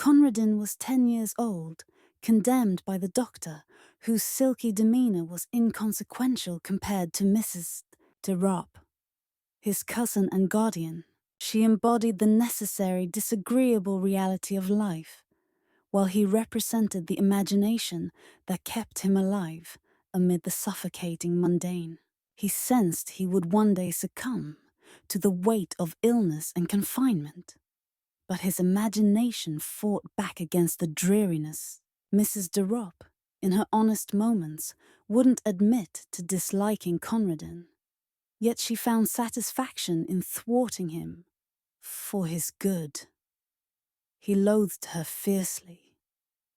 Conradin was 10 years old, condemned by the doctor, whose silky demeanor was inconsequential compared to Mrs. de Ropp, his cousin and guardian. She embodied the necessary, disagreeable reality of life, while he represented the imagination that kept him alive amid the suffocating mundane. He sensed he would one day succumb to the weight of illness and confinement, but his imagination fought back against the dreariness. Mrs. de Ropp, in her honest moments, wouldn't admit to disliking Conradin, yet she found satisfaction in thwarting him for his good. He loathed her fiercely,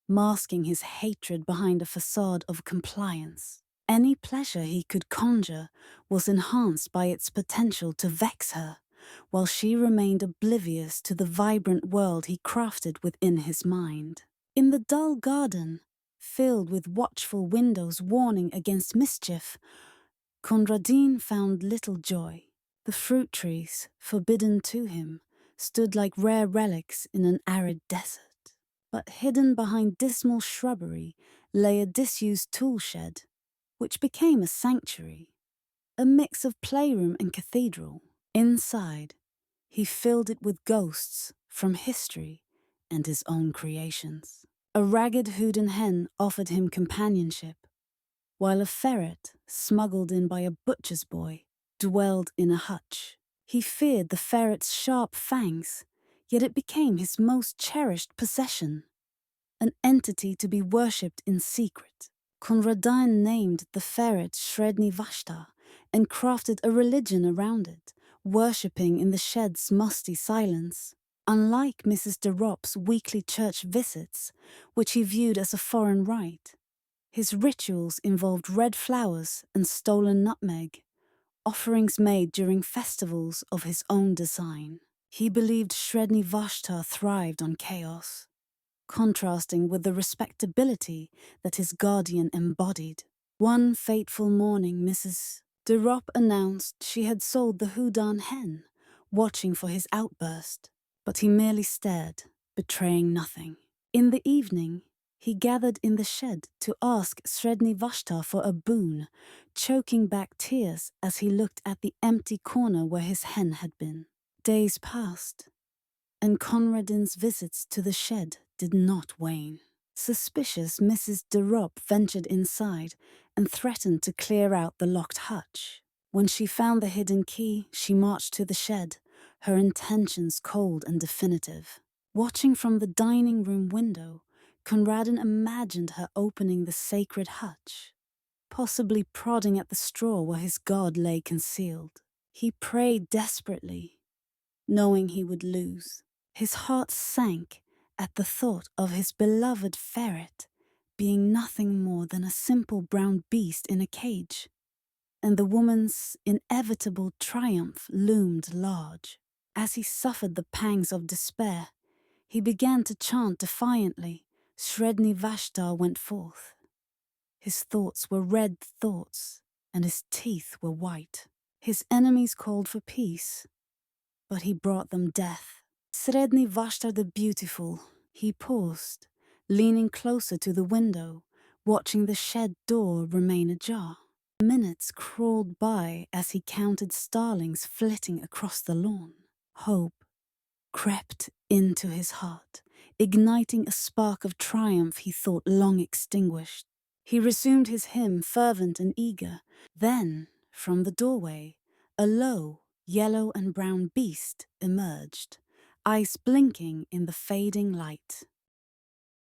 masking his hatred behind a facade of compliance. Any pleasure he could conjure was enhanced by its potential to vex her, while she remained oblivious to the vibrant world he crafted within his mind. In the dull garden, filled with watchful windows warning against mischief, Conradin found little joy. The fruit trees, forbidden to him, stood like rare relics in an arid desert. But hidden behind dismal shrubbery lay a disused tool shed, which became a sanctuary, a mix of playroom and cathedral. Inside, he filled it with ghosts from history and his own creations. A ragged hooded hen offered him companionship, while a ferret, smuggled in by a butcher's boy, dwelled in a hutch. He feared the ferret's sharp fangs, yet it became his most cherished possession, an entity to be worshipped in secret. Conradin named the ferret Sredni Vashtar and crafted a religion around it, worshipping in the shed's musty silence. Unlike Mrs. de Ropp's weekly church visits, which he viewed as a foreign rite, his rituals involved red flowers and stolen nutmeg, offerings made during festivals of his own design. He believed Sredni Vashtar thrived on chaos, contrasting with the respectability that his guardian embodied. One fateful morning, Mrs. de Ropp announced she had sold the Houdan hen, watching for his outburst, but he merely stared, betraying nothing. In the evening, he gathered in the shed to ask Sredni Vashtar for a boon, choking back tears as he looked at the empty corner where his hen had been. Days passed, and Conradin's visits to the shed did not wane. Suspicious, Mrs. de Ropp ventured inside and threatened to clear out the locked hutch. When she found the hidden key, she marched to the shed, her intentions cold and definitive. Watching from the dining room window, Conradin imagined her opening the sacred hutch, possibly prodding at the straw where his god lay concealed. He prayed desperately, knowing he would lose. His heart sank at the thought of his beloved ferret being nothing more than a simple brown beast in a cage, and the woman's inevitable triumph loomed large. As he suffered the pangs of despair, he began to chant defiantly. Sredni Vashtar went forth. His thoughts were red thoughts, and his teeth were white. His enemies called for peace, but he brought them death. Sredni Vashtar the Beautiful, he paused, leaning closer to the window, watching the shed door remain ajar. Minutes crawled by as he counted starlings flitting across the lawn. Hope crept into his heart, igniting a spark of triumph he thought long extinguished. He resumed his hymn, fervent and eager. Then, from the doorway, a low, yellow and brown beast emerged, eyes blinking in the fading light.